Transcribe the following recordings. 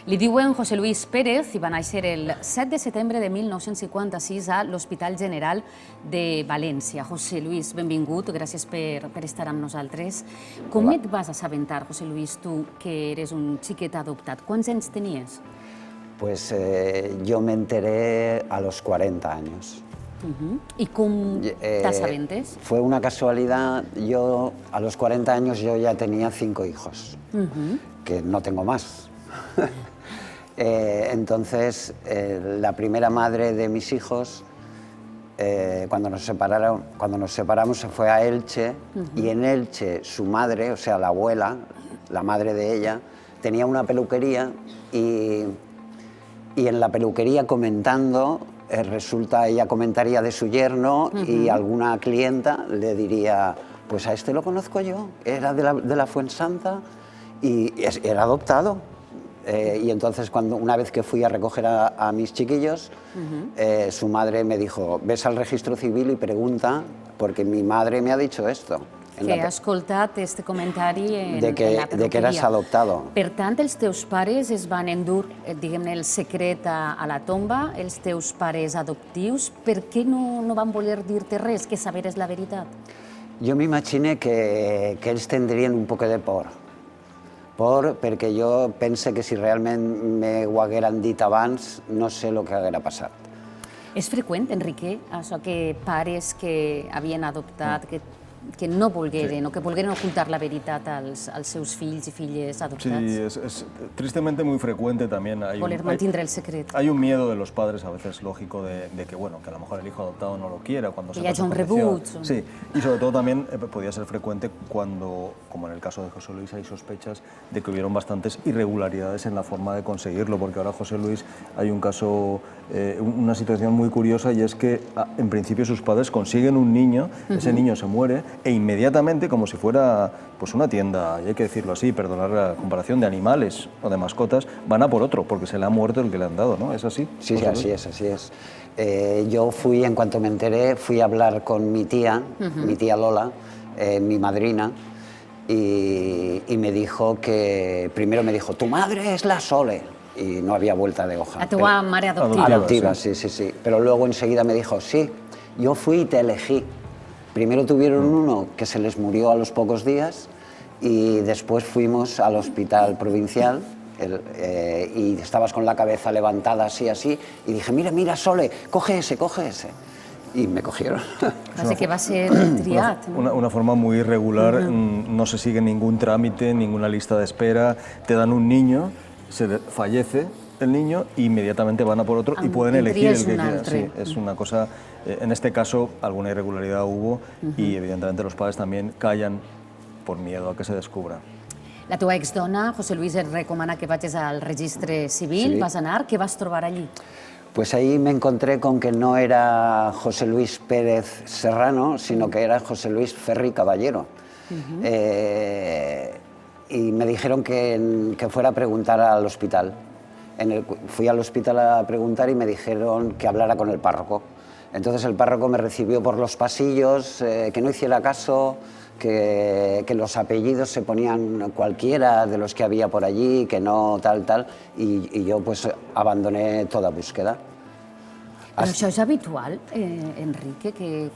Li diuen José Luis Pérez i va néixer el 7 de setembre de 1956 a l'Hospital General de València. José Luis, benvingut, gràcies per estar amb nosaltres. Com et vas assabentar, José Luis, tu, que eres un xiquet adoptat? Quants anys tenies? Pues yo me enteré a los 40 años. ¿Y cómo te asabentes? Fue una casualidad. Yo a los 40 años yo ya tenía 5 hijos, que no tengo más. Entonces, la primera madre de mis hijos, cuando nos separamos, se fue a Elche, y en Elche su madre, o sea, la abuela, la madre de ella, tenía una peluquería y en la peluquería comentando, ella comentaría de su yerno y alguna clienta le diría, pues a este lo conozco yo, era de la Fuensanta y era adoptado. Y entonces, una vez que fui a recoger a mis chiquillos, su madre me dijo, ves al registro civil y pregunta, porque mi madre me ha dicho esto. Que ha escoltat este comentari en de la peluqueria. De que eras adoptado. Per tant, els teus pares es van endur, diguem-ne, el secret a la tomba, els teus pares adoptius. Per què no van voler dir-te res, que saberes la veritat? Jo m'imaginé que ells tindrien un poc de por, perquè jo pense que si realment m'ho hagueren dit abans, no sé el que haguera passat. És freqüent, Enrique, això que pares que havien adoptat, que no volgueren o que volgueren ocultar la veritat als seus fills i filles adoptats? Sí, es tristemente muy frecuente también. Voler mantener el secreto. Hay un miedo de los padres, a veces lógico, de que, bueno, que a lo mejor el hijo adoptado no lo quiera. Cuando que haya un rebuig. Sí, y sobre todo también podía ser frecuente cuando, como en el caso de José Luis, hay sospechas de que hubieron bastantes irregularidades en la forma de conseguirlo, porque ahora José Luis hay un caso, una situación muy curiosa, y es que en principio sus padres consiguen un niño, ese niño se muere, e inmediatamente, como si fuera pues una tienda, y hay que decirlo así, perdonar la comparación, de animales o de mascotas, van a por otro, porque se le ha muerto el que le han dado, ¿no? ¿Es así? Sí, así es. Yo fui, en cuanto me enteré, fui a hablar con mi tía Lola, mi madrina, y me dijo que, primero me dijo, tu madre es la Sole, y no había vuelta de hoja. La tua mare adoptiva. Adoptiva, sí. Pero luego enseguida me dijo, sí, yo fui y te elegí. Primero tuvieron uno que se les murió a los pocos días y después fuimos al hospital provincial y estabas con la cabeza levantada así y dije, mira, Sole, coge ese. Y me cogieron. Así que va a ser triat. Una forma muy irregular, no se sigue ningún trámite, ninguna lista de espera, te dan un niño, fallece el niño, inmediatamente van a por otro y pueden elegir el que quieran. Sí, es una cosa, en este caso alguna irregularidad hubo y evidentemente los padres también callan por miedo a que se descubra. La teva exdona, José Luis, et recomana que vagis al registre civil. Sí. Vas anar, què vas trobar allí? Pues ahí me encontré con que no era José Luis Pérez Serrano, sino que era José Luis Ferri Caballero. Y me dijeron que fuera a preguntar al hospital. Fui al hospital a preguntar y me dijeron que hablara con el párroco. Entonces el párroco me recibió por los pasillos, que no hiciera caso, que los apellidos se ponían cualquiera de los que había por allí, que no tal, y yo pues abandoné toda búsqueda. Però això és habitual, Enrique, que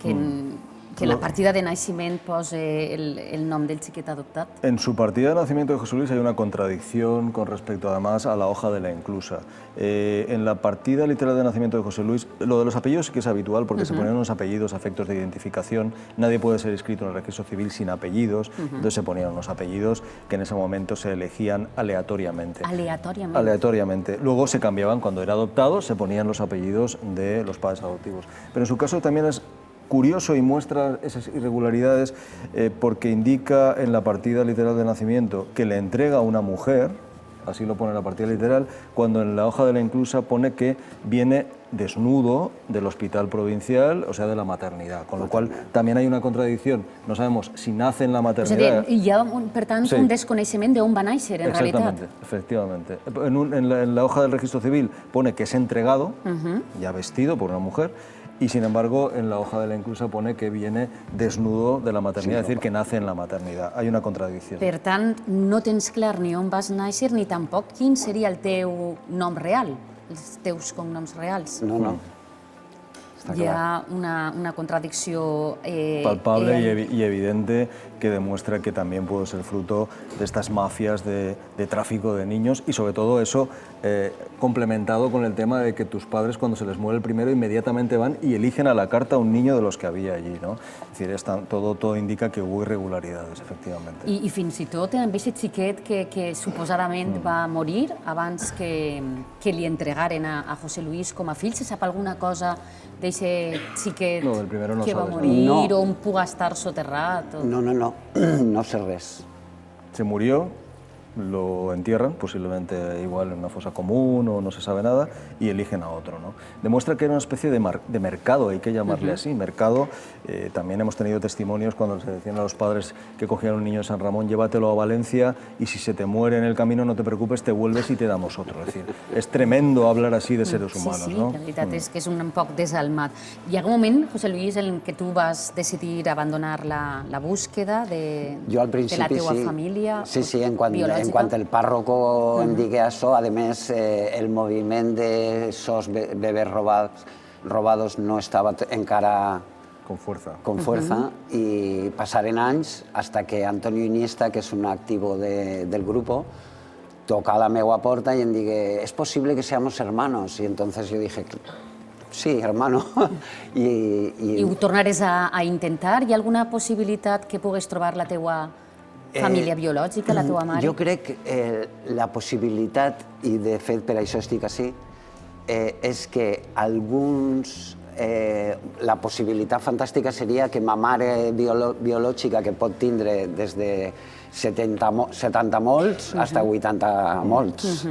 en la partida de naixement posa el nom del xiquet adoptat? En su partida de nacimiento de José Luis hay una contradicción con respecto además a la hoja de la inclusa. En la partida literal de nacimiento de José Luis, lo de los apellidos sí que es habitual porque se ponen unos apellidos a efectos de identificación. Nadie puede ser inscrito en el registro civil sin apellidos, entonces se ponían unos apellidos que en ese momento se elegían aleatoriamente. Aleatoriamente. Aleatoriamente. Luego se cambiaban cuando era adoptado, se ponían los apellidos de los padres adoptivos. Pero en su caso también es curioso y muestra esas irregularidades porque indica en la partida literal de nacimiento que le entrega a una mujer, así lo pone en la partida literal, cuando en la hoja de la inclusa pone que viene desnudo del hospital provincial, o sea, de la maternidad, con lo cual también hay una contradicción. No sabemos si nace en la maternidad. Hi ha, per tant, un desconeixement d'on va néixer, en realitat. Efectivamente. En la hoja del registro civil pone que es entregado, ya vestido por una mujer, y sin embargo en la hoja de la inclusa pone que viene desnudo de la maternidad, es decir, que nace en la maternidad. Hay una contradicción. Per tant, no tens clar ni on vas néixer ni tampoc quin seria el teu nom real, els teus cognoms reals. No, no. Está Hi ha una contradicció... palpable y evidente, que demuestra que también puede ser fruto de estas mafias de tráfico de niños, y sobre todo eso complementado con el tema de que tus padres, cuando se les muere el primero, inmediatamente van y eligen a la carta un niño de los que había allí, ¿no? Es decir, todo indica que hubo irregularidades, efectivamente. I fins i tot amb aquest xiquet que suposadament va morir abans que li entregaren a José Luis com a fill, se sap alguna cosa d'aquest xiquet No, del primero no que va sabes morir nada. o on puga estar soterrat? No, no sé res. Se murió, lo entierran, posiblemente igual en una fosa común o no se sabe nada, y eligen a otro, ¿no? Demuestra que era una especie de mercado, hay que llamarle así, mercado. También hemos tenido testimonios cuando se decían a los padres que cogían un niño de San Ramón, llévatelo a Valencia y si se te muere en el camino no te preocupes, te vuelves y te damos otro. Es decir, es tremendo hablar así de seres humanos, sí, ¿no? La veritat és que és un poc desalmat. Hi ha algun moment, José Luis, en què tu vas decidir abandonar la búsqueda de Yo al la principio teua sí. família Sí, en biològica? cuanto el párroco indique eso, además el movimiento de esos bebés robados no estaba encara Con fuerza. con fuerza y pasaren anys hasta que Antonio Iniesta, que es un activo del grupo, toca a la meua porta y em digue, ¿es posible que seamos hermanos? Y entonces yo dije, sí, hermano. I ho tornares a intentar? Hi ha alguna possibilitat que pugues trobar la teua família biològica, la teua mare? Jo crec que la possibilitat, i de fet per això estic així, és que la possibilitat fantàstica seria que ma mare biològica, que pot tindre des de 70 molts fins a 80 molts,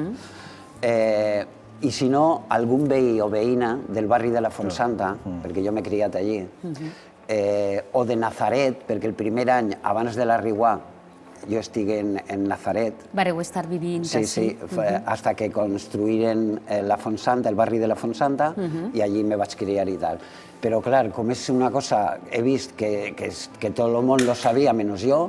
i si no, algun veí o veïna del barri de la Fontsanta, perquè jo m'he criat allí, o de Nazaret, perquè el primer any, abans de la Riuà, jo estic en Nazaret. Vareu estar vivint Sí, sí, hasta que construïren la Fontsanta, el barri de la Fontsanta, i allí me vaig criar i tal. Però, clar, com és una cosa, he vist que tot el món lo sabia, menys jo,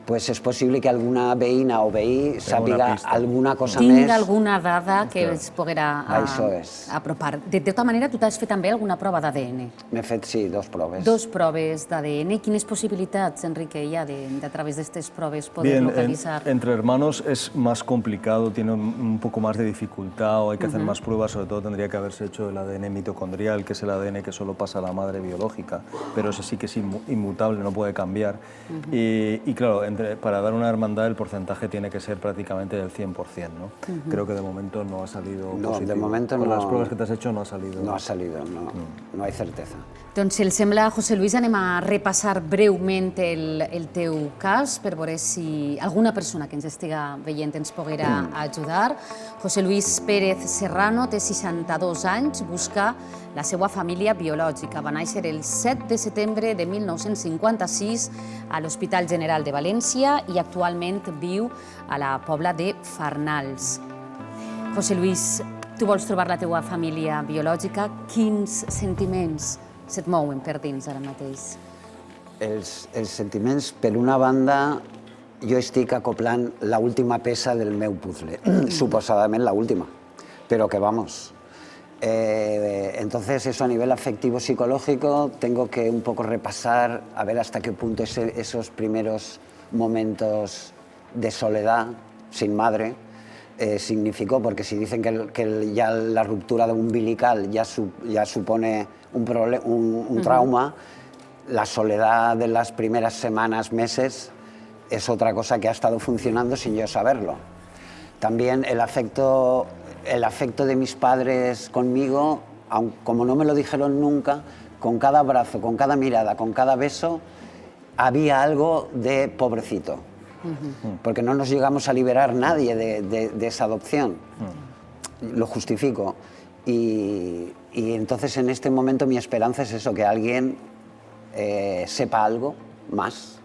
pues és possible que alguna veïna o veí sàpiga alguna cosa més. Tinc alguna dada que es poguera Això és. apropar. De tota manera, tu t'has fet també alguna prova d'ADN? M'he fet, sí, 2 proves. 2 proves d'ADN. Quines possibilitats, Enrique, hi ha de a través d'aquestes proves poder Bien, localizar? entre hermanos es más complicado, tiene un poco más de dificultad o hay que hacer más pruebas, sobre todo tendría que haberse hecho el ADN mitocondrial, que es el ADN que solo pasa a la madre biológica, pero ese sí que es inmutable, no puede cambiar. Y claro, para dar una hermandad el porcentaje tiene que ser prácticamente del 100%, ¿no? Creo que de momento no ha salido positivo. De momento Con no. las pruebas que te has hecho no ha salido. No ha salido, no hay certeza. Doncs, si els sembla, José Luis, anem a repassar breument el teu cas per veure si alguna persona que ens estiga veient ens poguera ajudar. José Luis Pérez Serrano té 62 anys, busca la seva família biològica. Va néixer el 7 de setembre de 1956 a l'Hospital General de València i actualment viu a la Pobla de Farnals. José Luis, tu vols trobar la teua família biològica. Quins sentiments se't mouen per dins ara mateix? Els sentiments, per una banda, jo estic acoplant l'última peça del meu puzzle, suposadament l'última, però que vamos. Entonces, eso a nivel afectivo-psicológico, tengo que un poco repasar, a ver hasta qué punto esos primeros momentos de soledad, sin madre, significó, porque si dicen que ya la ruptura de umbilical ya supone un trauma, la soledad de las primeras semanas, meses, es otra cosa que ha estado funcionando sin yo saberlo. También el afecto de mis padres conmigo, como no me lo dijeron nunca, con cada abrazo, con cada mirada, con cada beso, había algo de pobrecito. Porque no nos llegamos a liberar nadie de esa adopción. Lo justifico. Y entonces en este momento mi esperanza es eso, que alguien sepa algo más